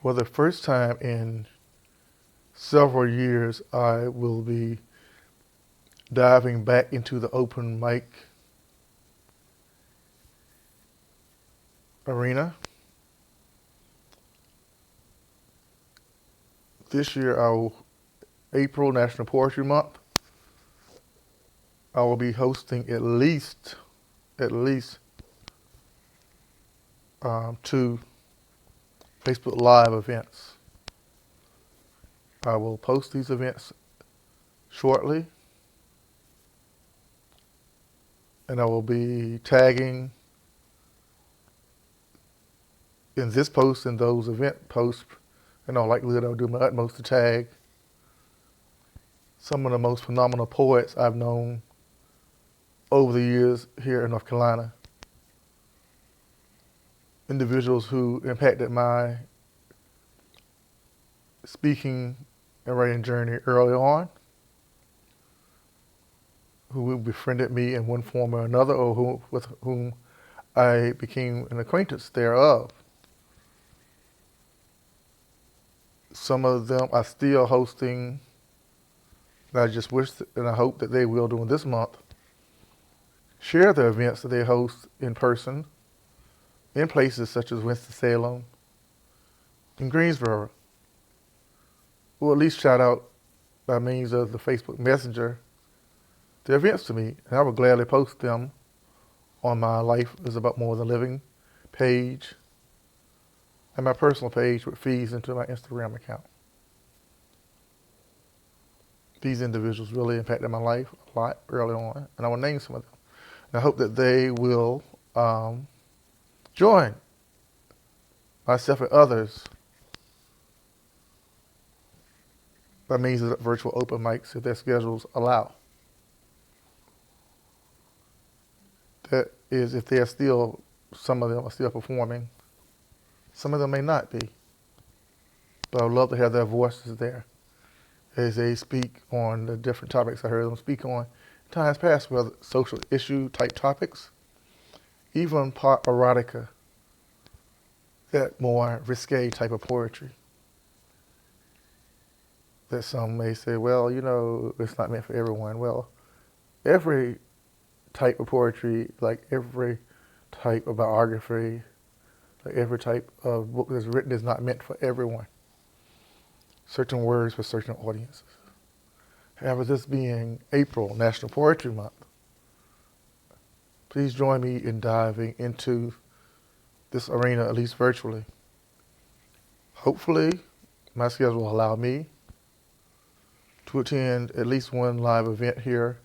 For the first time in several years, I will be diving back into the open mic arena. This year, April National Poetry Month, I will be hosting at least 2 Facebook Live events. I will post these events shortly, and I will be tagging in this post and those event posts. In all likelihood, I'll do my utmost to tag some of the most phenomenal poets I've known over the years here in North Carolina. Individuals who impacted my speaking and writing journey early on, who befriended me in one form or another, or with whom I became an acquaintance thereof. Some of them are still hosting, and I just wish and I hope that they will, during this month, share the events that they host in person in places such as Winston-Salem and Greensboro, or at least shout out by means of the Facebook Messenger the events to me, and I would gladly post them on my Life is About More Than Living page and my personal page, which feeds into my Instagram account. These individuals really impacted my life a lot early on, and I will name some of them. And I hope that they will join myself and others by means of virtual open mics if their schedules allow. That is, if they're still, some of them are still performing. Some of them may not be. But I would love to have their voices there as they speak on the different topics I heard them speak on in times past, whether social issue type topics, even part erotica, that more risque type of poetry. That some may say, well, it's not meant for everyone. Well, every type of poetry, like every type of biography, like every type of book that's written, is not meant for everyone. Certain words for certain audiences. However, this being April, National Poetry Month, please join me in diving into this arena, at least virtually. Hopefully, my schedule will allow me to attend at least one live event here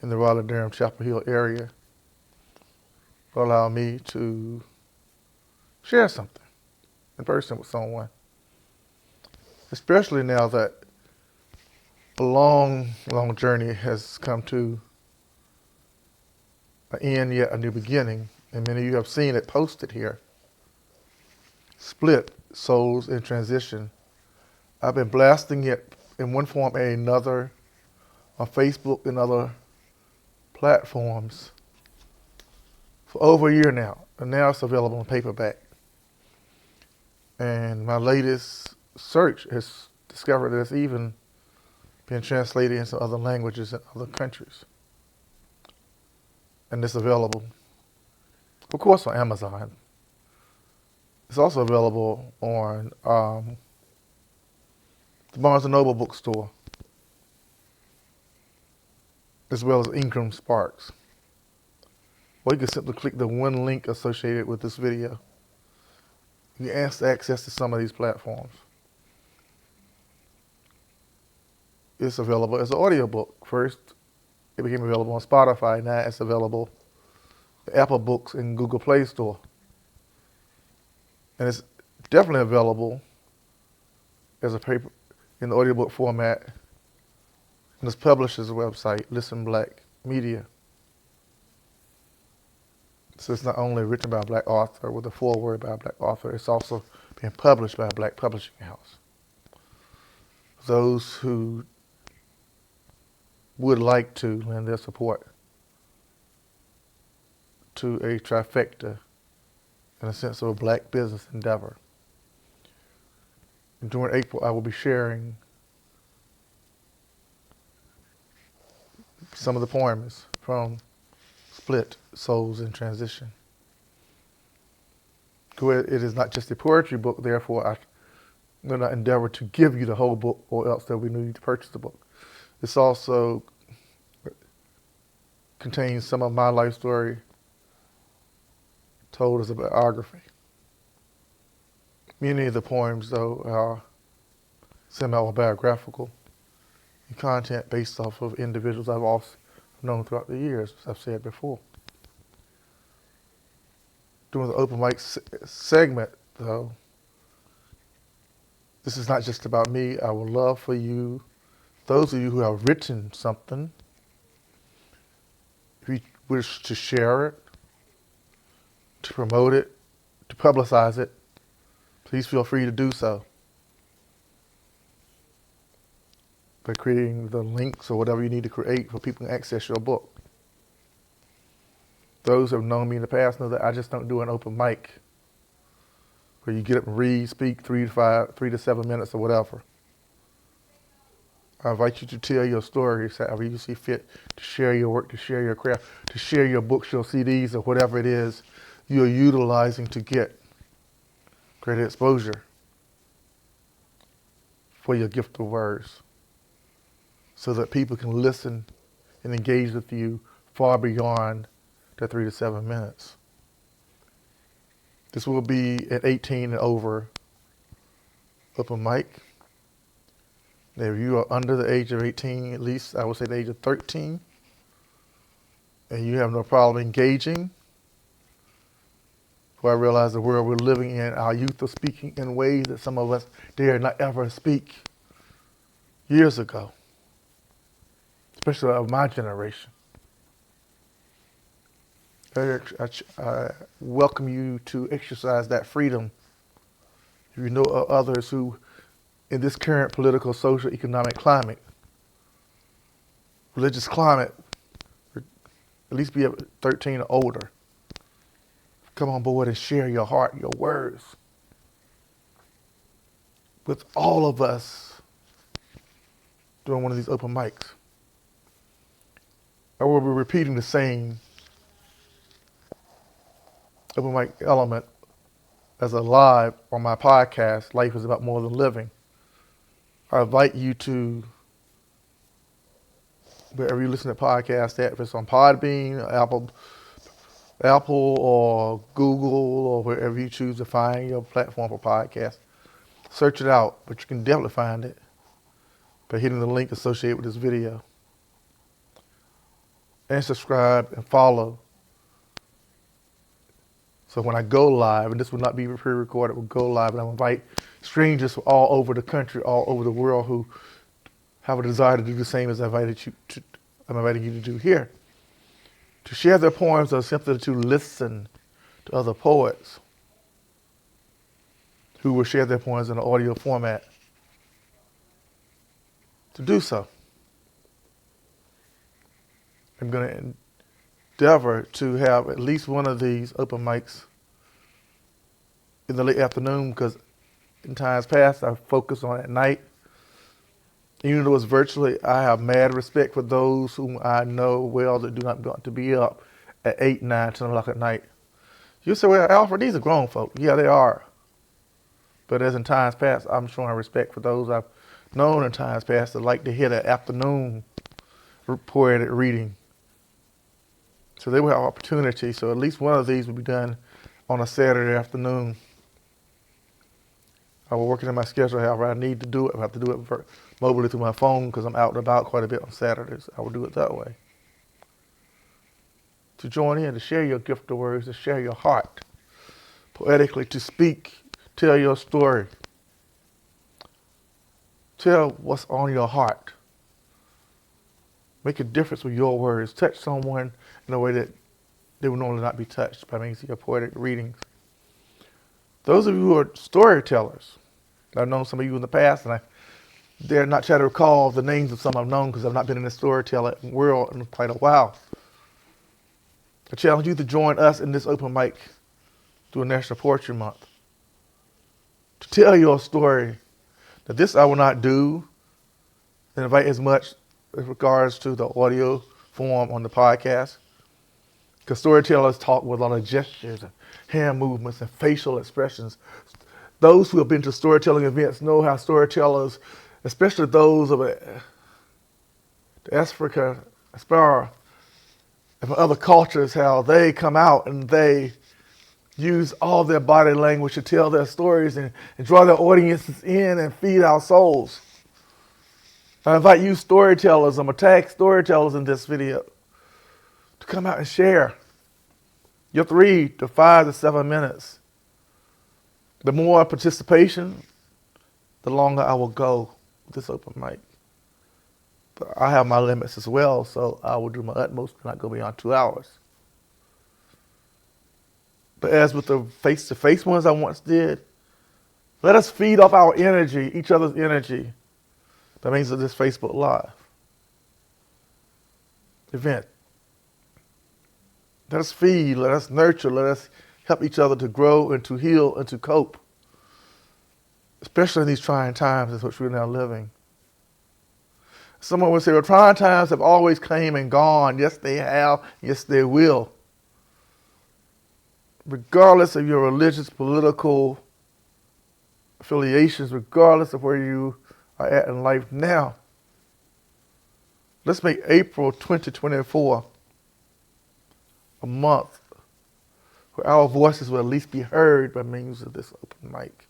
in the Raleigh-Durham Chapel Hill area. Will allow me to share something in person with someone. Especially now that a long, long journey has come to an end, yet a new beginning. And many of you have seen it posted here. Split, Souls in Transition. I've been blasting it in one form or another on Facebook and other platforms for over a year now. And now it's available in paperback. And my latest search has discovered that it's even been translated into other languages in other countries. And it's available, of course, on Amazon. It's also available on the Barnes & Noble bookstore, as well as Ingram Sparks. Or you can simply click the one link associated with this video. You can ask access to some of these platforms. It's available as an audiobook. First, it became available on Spotify. Now it's available at Apple Books and Google Play Store. And it's definitely available as a paper in the audiobook format on its publisher's website, Listen Black Media. So it's not only written by a black author with a foreword by a black author, it's also being published by a black publishing house. Those who would like to lend their support to a trifecta in a sense of a black business endeavor. During April, I will be sharing some of the poems from Split, Souls in Transition. It is not just a poetry book, therefore I will not endeavor to give you the whole book, or else there will be no need to purchase the book. This also contains some of my life story told as a biography. Many of the poems, though, are semi-autobiographical in content based off of individuals I've also known throughout the years, as I've said before. During the open mic segment, though, this is not just about me. I would love for you, those of you who have written something, if you wish to share it, to promote it, to publicize it, please feel free to do so by creating the links or whatever you need to create for people to access your book. Those who have known me in the past know that I just don't do an open mic where you get up and read, speak 3 to 7 minutes or whatever. I invite you to tell your story, however you see fit, to share your work, to share your craft, to share your books, your CDs, or whatever it is you're utilizing to get greater exposure for your gift of words, so that people can listen and engage with you far beyond the 3 to 7 minutes. This will be at 18 and over open mic. Now, if you are under the age of 18, at least I would say the age of 13, and you have no problem engaging, for I realize the world we're living in, our youth are speaking in ways that some of us dared not ever speak years ago, especially of my generation. I welcome you to exercise that freedom. If you know others who, in this current political, social, economic climate, religious climate, at least be 13 or older, come on board and share your heart, your words with all of us during one of these open mics. I will be repeating the same open mic element as a live on my podcast, Life is About More Than Living. I invite you to, wherever you listen to podcasts at, if it's on Podbean, Apple or Google, or wherever you choose to find your platform for podcasts, search it out, but you can definitely find it by hitting the link associated with this video. And subscribe and follow. So when I go live, and this will not be pre-recorded, we'll go live, and I'll invite strangers from all over the country, all over the world, who have a desire to do the same as I'm inviting you to do here. To share their poems or simply to listen to other poets who will share their poems in an audio format. To do so, I'm going to endeavor to have at least one of these open mics in the late afternoon, because in times past I focus on at night. Even though it's virtually, I have mad respect for those whom I know well that do not want to be up at 8, 9, 10 o'clock at night. You say, well, Alfred, these are grown folk. Yeah, they are. But as in times past, I'm showing respect for those I've known in times past that like to hear that afternoon poetic reading. So they will have opportunity. So at least one of these will be done on a Saturday afternoon. I will work it in my schedule however I need to do it. If I have to do it mobily through my phone because I'm out and about quite a bit on Saturdays, I will do it that way. To join in, to share your gift of words, to share your heart, poetically, to speak, tell your story. Tell what's on your heart. Make a difference with your words. Touch someone in a way that they would normally not be touched by means of your poetic readings. Those of you who are storytellers, I've known some of you in the past, and I dare not try to recall the names of some I've known because I've not been in the storytelling world in quite a while. I challenge you to join us in this open mic during National Poetry Month. To tell your story Now, this I will not do and invite as much with regards to the audio form on the podcast, because storytellers talk with a lot of gestures and hand movements and facial expressions. Those who have been to storytelling events know how storytellers, especially those of Africa, Aspara, and from other cultures, how they come out and they use all their body language to tell their stories and draw their audiences in and feed our souls. I invite you storytellers, I'm going to tag storytellers in this video, to come out and share your 3 to 5 to 7 minutes. The more participation, the longer I will go with this open mic. But I have my limits as well, so I will do my utmost to not go beyond 2 hours. But as with the face-to-face ones I once did, let us feed off our energy, each other's energy. That means that this Facebook Live event. Let us feed, let us nurture, let us help each other to grow and to heal and to cope. Especially in these trying times in which we're now living. Someone would say, well, trying times have always came and gone. Yes, they have. Yes, they will. Regardless of your religious, political affiliations, regardless of where you are at in life now, let's make April 2024 a month where our voices will at least be heard by means of this open mic.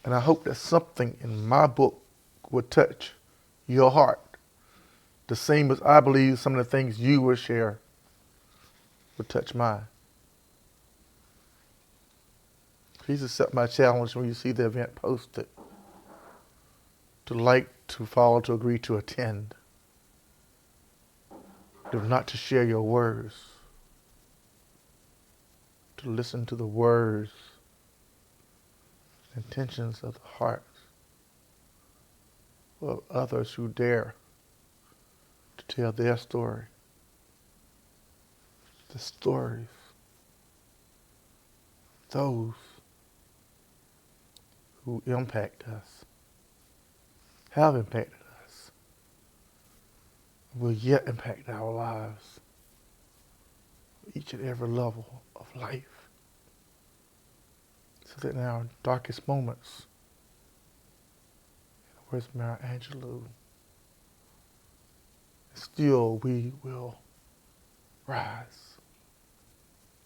And I hope that something in my book will touch your heart, the same as I believe some of the things you will share will touch mine. Please accept my challenge when you see the event posted, to like, to follow, to agree, to attend. If not to share your words, to listen to the words, intentions of the hearts of others who dare to tell their story, the stories, those who impact us, have impacted us, will yet impact our lives, each and every level of life. So that in our darkest moments, in the words of Maya Angelou, still we will rise.